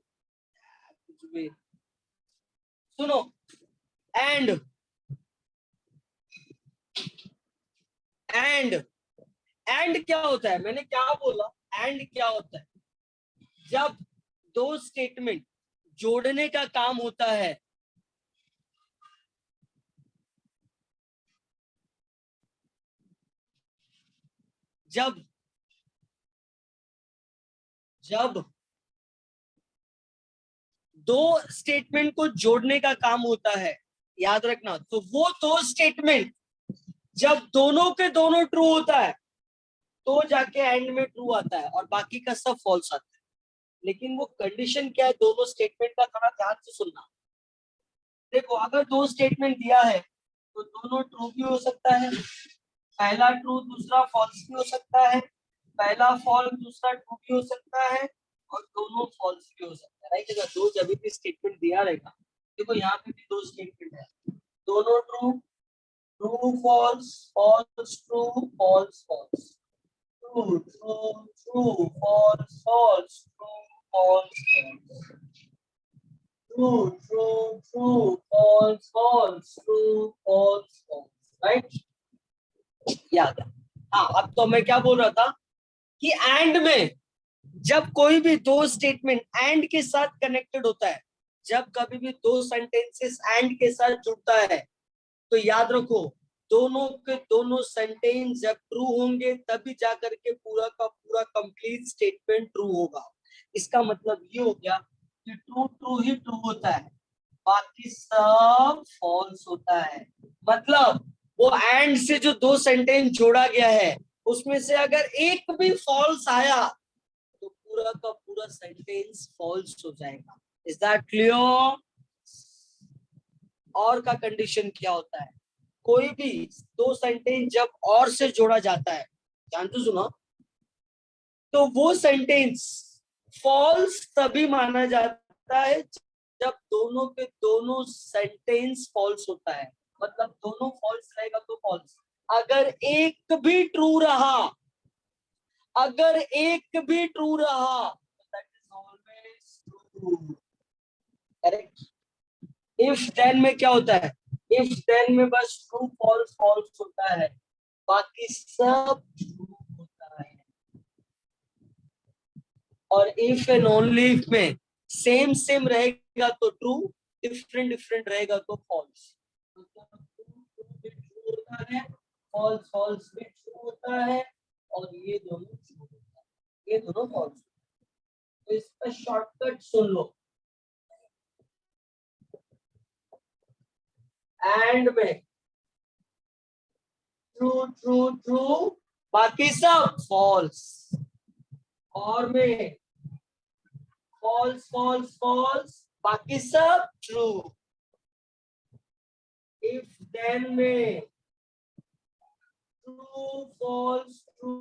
कुछ भी. सुनो, एंड एंड एंड क्या होता है, मैंने क्या बोला. एंड क्या होता है, जब दो स्टेटमेंट जोड़ने का काम होता है. जब जब दो स्टेटमेंट को जोड़ने का काम होता है, याद रखना, तो वो दो स्टेटमेंट जब दोनों के दोनों ट्रू होता है तो जाके एंड में ट्रू आता है और बाकी का सब फॉल्स आता है। लेकिन वो कंडीशन क्या है दोनों स्टेटमेंट का, थोड़ा ध्यान से सुनना। देखो अगर दो स्टेटमेंट दिया है तो दोनों ट्रू भी हो सकता है, पहला ट्रू दूसरा फॉल्स भी हो सकता है, पहला फॉल्स दूसरा ट्रू भी हो सकता है, और दोनों फॉल्स भी हो सकता है, राइट। अगर दो जब भी स्टेटमेंट दिया रहेगा, देखो यहाँ पे भी दो स्टेटमेंट है, दोनों true, true false, false true, false false, true true true, false false, true false false, true true true, false false, true false false, right. याद है। हाँ, अब तो मैं क्या बोल रहा था कि एंड में जब कोई भी दो स्टेटमेंट एंड के साथ कनेक्टेड होता है, जब कभी भी दो सेंटेंसेस एंड के साथ जुड़ता है, तो याद रखो दोनों के दोनों सेंटेंस जब ट्रू होंगे तभी जाकर के पूरा का पूरा कंप्लीट स्टेटमेंट ट्रू होगा। इसका मतलब ये हो गया कि ट्रू ट्रू ही ट्रू होता है, बाकी सब फॉल्स होता है। मतलब वो एंड से जो दो सेंटेंस जोड़ा गया है उसमें से अगर एक भी फॉल्स आया तो पूरा का पूरा सेंटेंस फॉल्स हो जाएगा। Is that clear? और का कंडीशन क्या होता है, कोई भी दो सेंटेंस जब और से जोड़ा जाता है, ध्यान से सुनो, तो वो सेंटेंस फॉल्स तभी माना जाता है जब दोनों के दोनों सेंटेंस फॉल्स होता है। मतलब दोनों फॉल्स रहेगा तो फॉल्स, अगर एक भी ट्रू रहा, अगर एक भी ट्रू रहा that is always true, correct. If then में क्या होता है, इफ देन में बस ट्रू फॉल्स फॉल्स होता है, बाकी सब ट्रू होता है। और इफ एंड ओनली इफ में सेम सेम रहेगा तो ट्रू, डिफरेंट डिफरेंट रहेगा तो फॉल्स। ट्रू होता है, फॉल्स फॉल्स भी ट्रू होता है, और ये दोनों ट्रू होता है, ये दोनों फॉल्स। तो इसका शॉर्टकट सुन लो, एंड में ट्रू ट्रू ट्रू, बाकी सब फॉल्स, और में फॉल्स फॉल्स फॉल्स, बाकी सब ट्रू। इफ देन में true false true,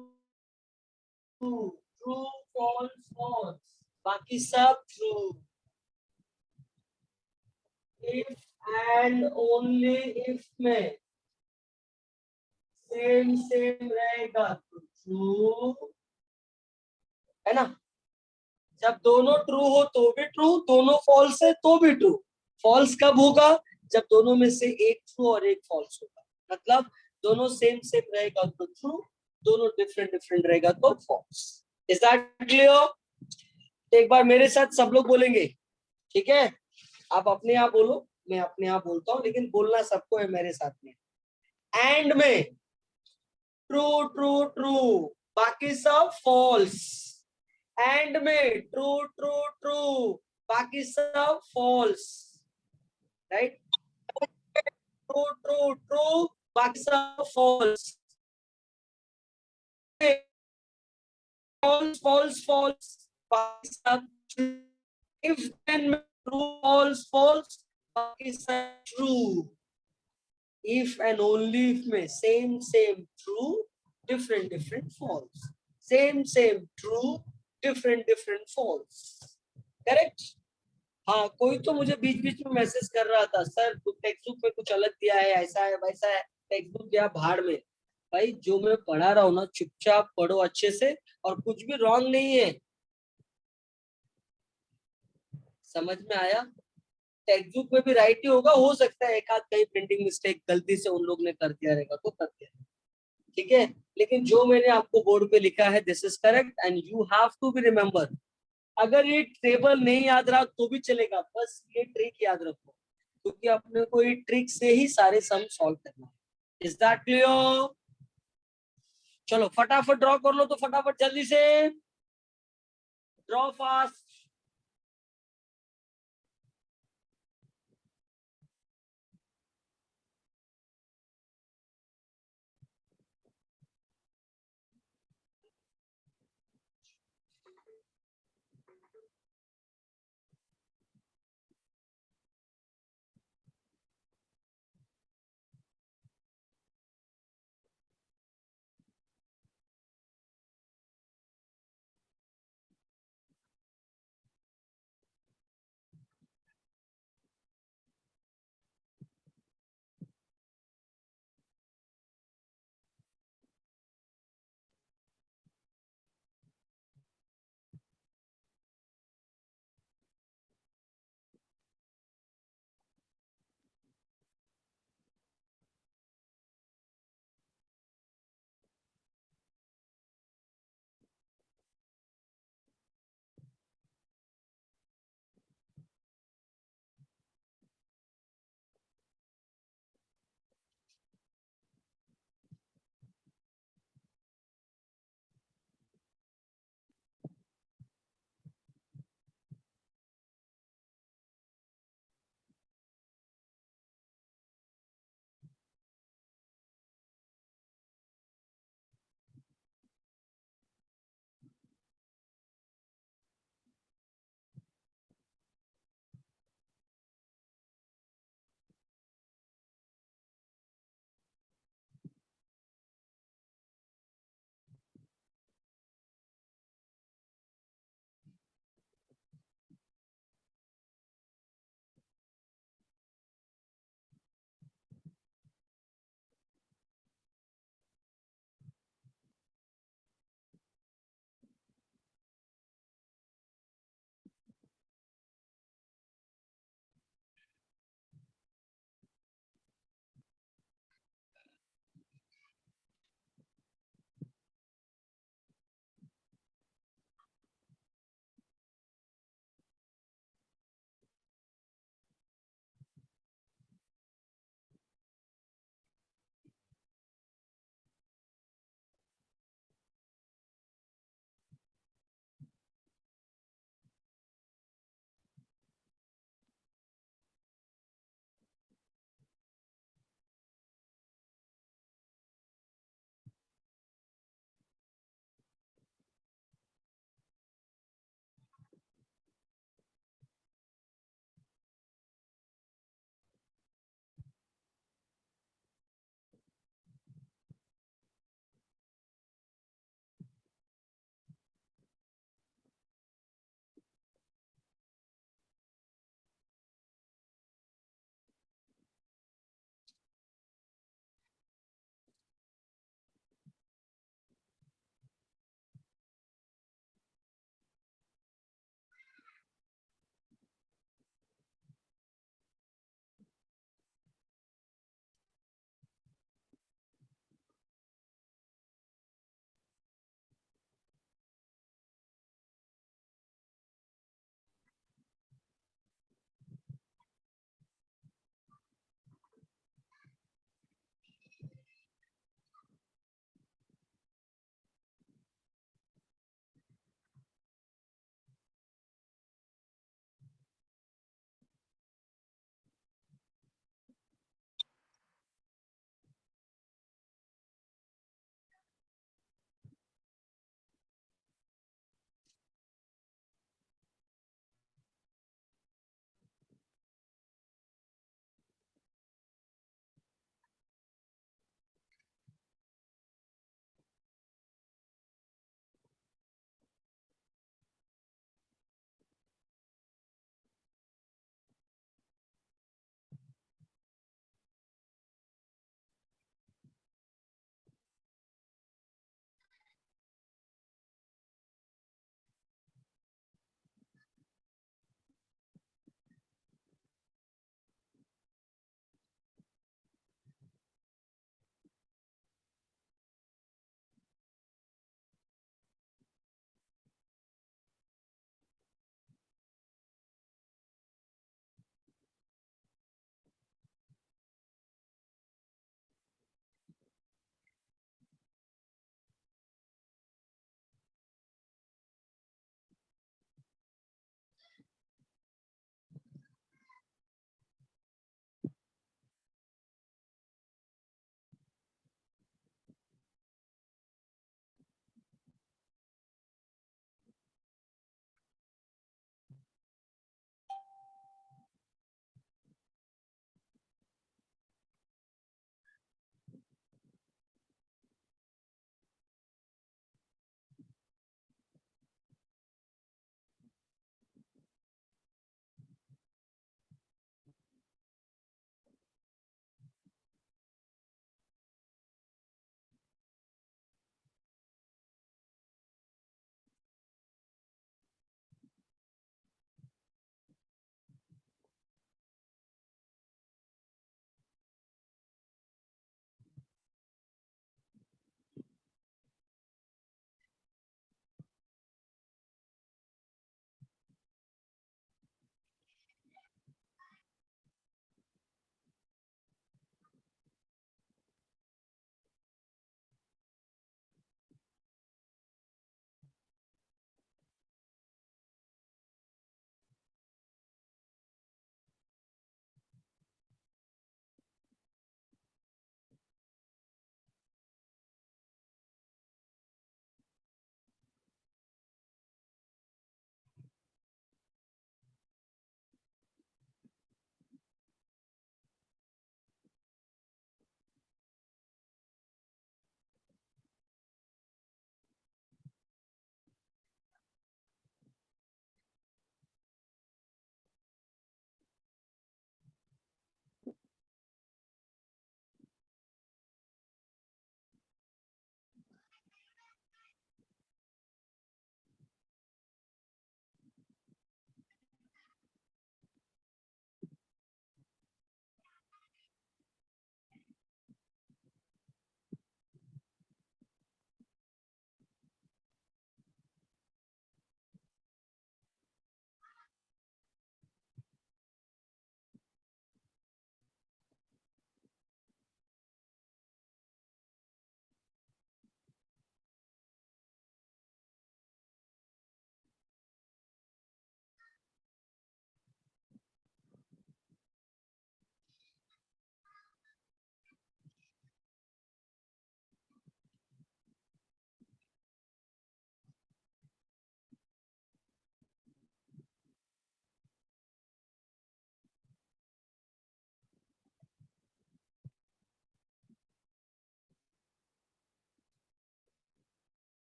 true false false, बाकी सब true. If and only if में सेम सेम रहेगा तो ट्रू, है ना। जब दोनों ट्रू हो तो भी ट्रू, दोनों फॉल्स है तो भी ट्रू। फॉल्स कब होगा, जब दोनों में से एक ट्रू और एक फॉल्स होगा। मतलब दोनों सेम सेम रहेगा तो ट्रू, दोनों डिफरेंट डिफरेंट रहेगा तो फॉल्स। Is that clear? एक बार मेरे साथ सब लोग बोलेंगे, ठीक है। आप अपने आप बोलो, मैं अपने आप बोलता हूँ, लेकिन बोलना सबको है मेरे साथ में। एंड में ट्रू ट्रू ट्रू, बाकी सब फॉल्स। एंड में ट्रू ट्रू ट्रू, बाकी सब false, right. True true true, बाकी सब फॉल्स, फॉल्स फॉल्स फॉल्स, बाकी सब ट्रू। इफ देन में ट्रू फॉल्स फॉल्स, बाकी सब true. If and only if में same same true, different different false, same same true, different different false, correct. हाँ, कोई तो मुझे बीच बीच में मैसेज कर रहा था, सर टेक्स्ट बुक में कुछ अलग दिया है, ऐसा है वैसा है। टेक्स्ट बुक गया भाड़ में। भाई जो मैं पढ़ा रहा हूँ ना, चुपचाप पढ़ो अच्छे से, और कुछ भी रॉन्ग नहीं है। समझ में आया? टेक्स्ट बुक में भी राइट ही होगा, हो सकता है एक आध कहीं प्रिंटिंग मिस्टेक गलती से उन लोग ने कर दिया रहेगा तो कर दिया, ठीक है। लेकिन जो मैंने आपको बोर्ड पे लिखा है this is correct and you have to be remember. अगर ये टेबल नहीं याद रहा तो भी चलेगा, बस ये ट्रिक याद रखो, क्योंकि अपने को ये ट्रिक से ही सारे सम सॉल्व करना है। Is that clear? चलो फटाफट ड्रॉ कर लो, तो फटाफट जल्दी से draw fast.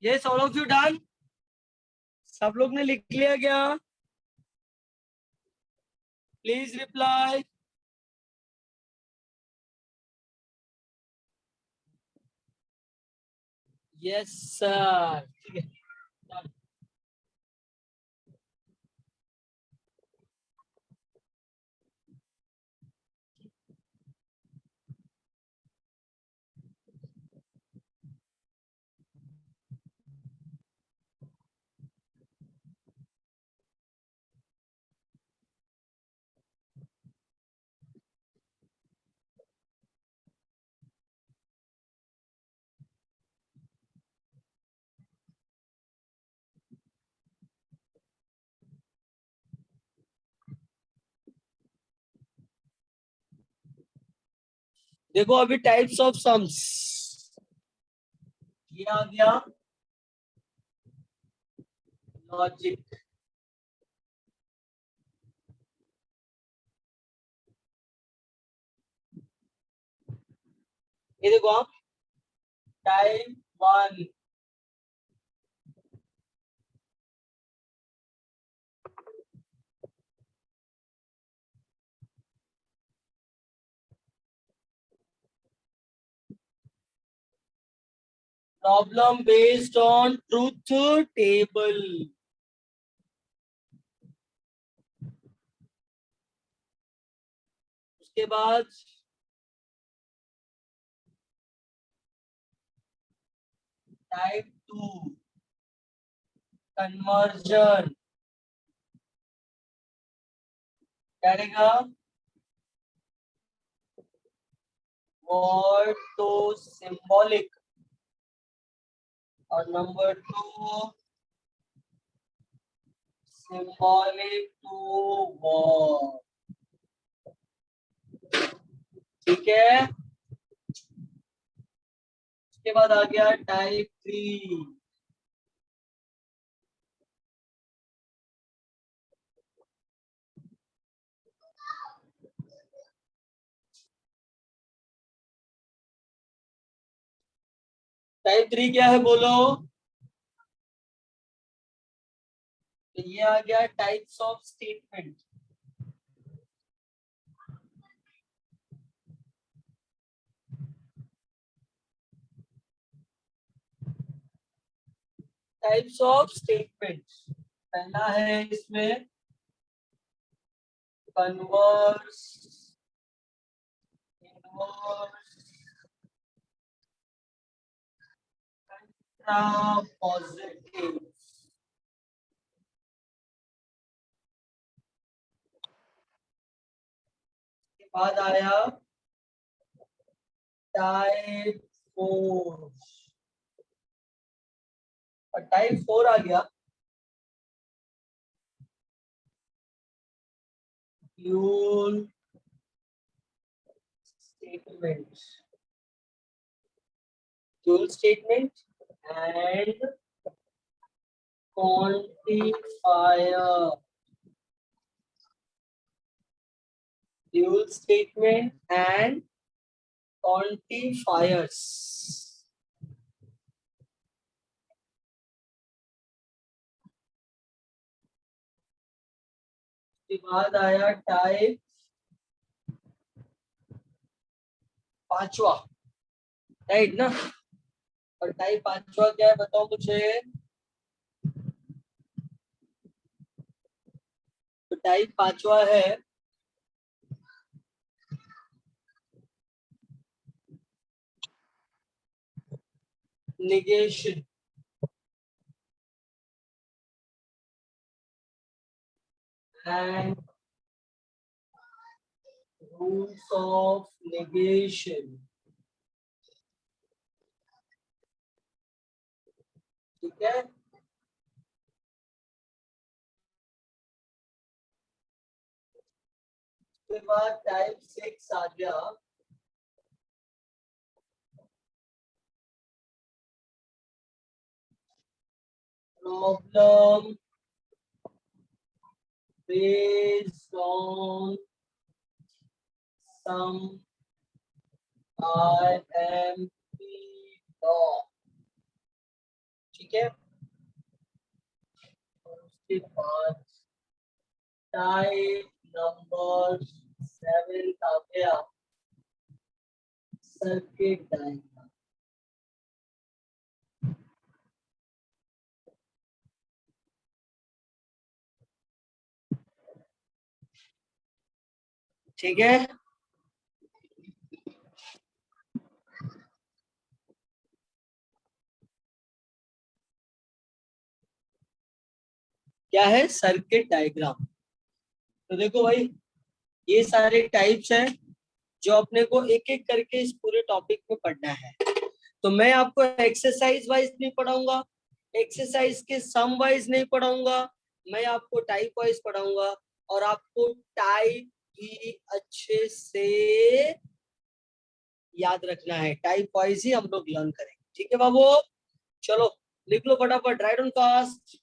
Yes, all of you done? सब लोग ने लिख लिया क्या? Please reply. यस सर, ठीक है। देखो अभी टाइप्स ऑफ सम्स ये आ गया, लॉजिक। ये देखो आप, type 1, problem based on truth table. उसके बाद टाइप 2, कन्वर्जन। क्या रहेगा? Word to symbolic. और नंबर 2, सिंबॉलिक टू वर्ड। ठीक है। उसके बाद आ गया टाइप 3, टाइप 3 क्या है बोलो? तो ये आ गया types of statement. Types of statement, पहला है इसमें कन्वर्स, इनवर्स, पॉजिटिव। के बाद आया टाइप 4, और टाइप 4 आ गया dual statement, dual statement and quantifier, dual statement and quantifiers। उसके बाद आया टाइप 5वां, राइट ना? और टाइप 5वां क्या है बताओ मुझे? तो टाइप 5वां है negation and rules of negation। ठीक है। उसके बाद टाइप 6 आ गया, problem based on some IMP law। ठीक है, और उसके बाद टाइप नंबर 7 आ गया सर्किट डायग्राम। ठीक है, क्या है सर्किट डायग्राम। तो देखो भाई, ये सारे टाइप्स हैं जो अपने को एक एक करके इस पूरे टॉपिक में पढ़ना है। तो मैं आपको एक्सरसाइज वाइज नहीं पढ़ाऊंगा, एक्सरसाइज के सम वाइज नहीं पढ़ाऊंगा, मैं आपको टाइप वाइज पढ़ाऊंगा। और आपको टाइप भी अच्छे से याद रखना है, टाइप वाइज ही हम लोग लर्न करेंगे। ठीक है बाबू, चलो लिख लो फटाफट, राइट ऑन फास्ट।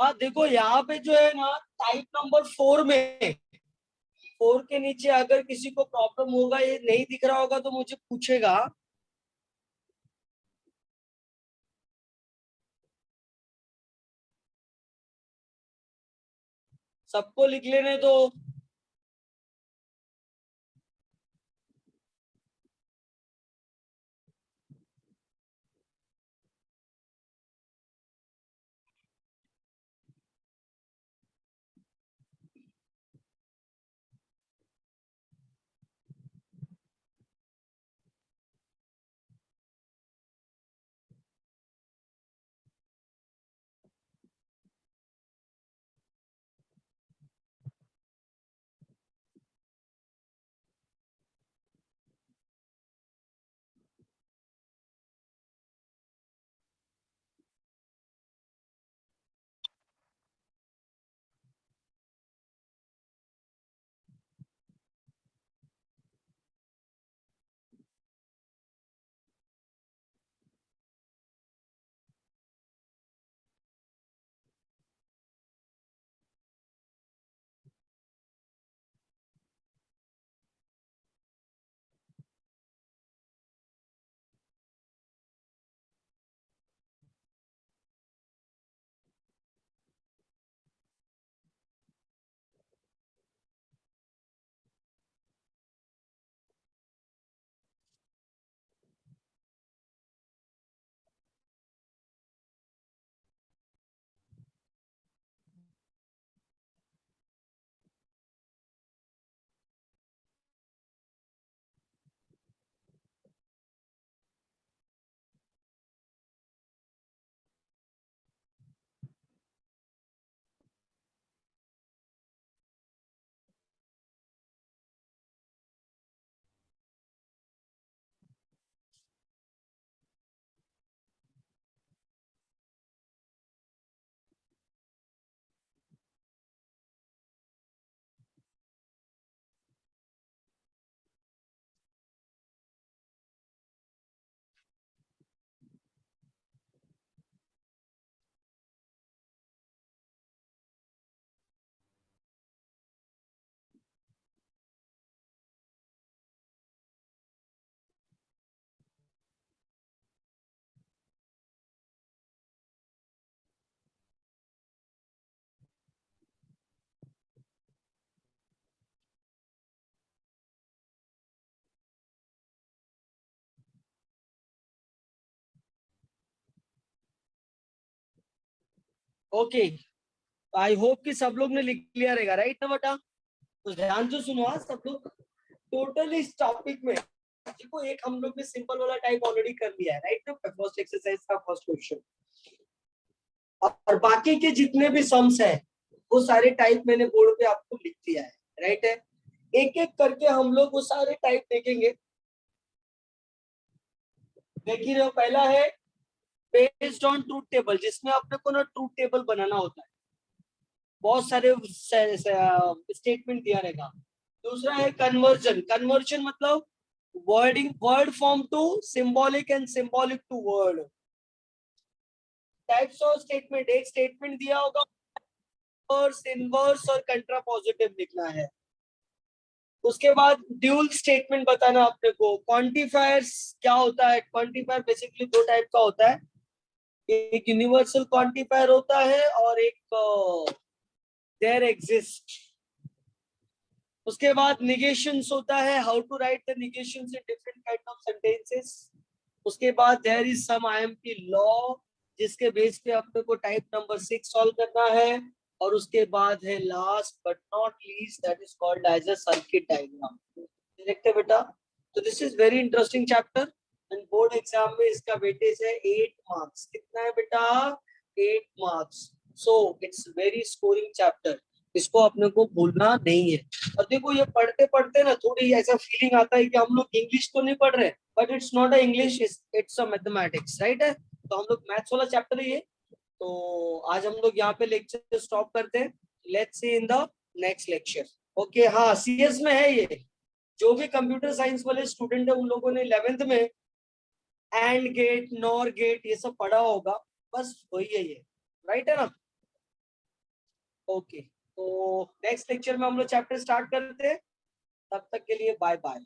हाँ देखो यहाँ पे जो है ना, टाइप नंबर 4 में, 4 के नीचे अगर किसी को प्रॉब्लम होगा, ये नहीं दिख रहा होगा तो मुझे पूछेगा। सबको लिख लेने दो। ओके, आई होप कि सब लोग ने लिख लिया रहेगा, राइट ना बेटा? तो ध्यान से सुनो हाँ सब लोग। टोटल इस टॉपिक में देखो, एक हम लोग ने सिंपल वाला टाइप ऑलरेडी कर लिया है, राइट ना? फर्स्ट एक्सरसाइज का फर्स्ट क्वेश्चन। और बाकी के जितने भी सम्स है, वो सारे टाइप मैंने बोर्ड पे आपको लिख दिया है, राइट है? एक एक करके हम लोग वो सारे टाइप देखेंगे। देख ही रहे हो, पहला है बेस्ड ऑन ट्रूथ टेबल, जिसमें अपने को ना ट्रूथ टेबल बनाना होता है, बहुत सारे स्टेटमेंट दिया रहेगा। दूसरा है कन्वर्जन। कन्वर्जन मतलब wording, word form to symbolic and symbolic to word. Types of statement, एक स्टेटमेंट दिया होगा और इनवर्स और कंट्रा पॉजिटिव लिखना है। उसके बाद ड्यूल स्टेटमेंट बताना अपने को। क्वांटिफायर्स क्या होता है? क्वांटिफायर बेसिकली दो टाइप का होता है, एक यूनिवर्सल क्वांटिफायर होता है और एक देयर एग्जिस्ट। उसके बाद निगेशंस होता है, how to write the negations in different kind of sentences. उसके बाद there is some IMP law, जिसके बेस पे अपने को टाइप नंबर 6 सॉल्व करना है। और उसके बाद है last but not least, that is called as a circuit diagram. Correct है बेटा? तो this is very interesting chapter and board exam में इसका वेटेज है 8 मार्क्स। कितना है बेटा? 8 marks. So it's very scoring chapter, इसको अपने को भूलना नहीं है। और देखो ये पढ़ते पढ़ते ना थोड़ी ऐसा फीलिंग आता है कि हम लोग इंग्लिश तो नहीं पढ़ रहे, but it's not a English, it's a mathematics, right है? तो हम लोग मैथ्स वाला चैप्टर है ये। तो आज हम लोग यहाँ पे लेक्चर स्टॉप करते हैं। Let's see in the next lecture. Okay, हाँ सीएस में है ये। जो भी कंप्यूटर साइंस वाले स्टूडेंट है, उन लोगों ने 11th में एंड गेट, नॉर गेट ये सब पढ़ा होगा, बस वही है ये, राइट है ना? ओके, तो नेक्स्ट लेक्चर में हम लोग चैप्टर स्टार्ट करते हैं। तब तक के लिए बाय बाय।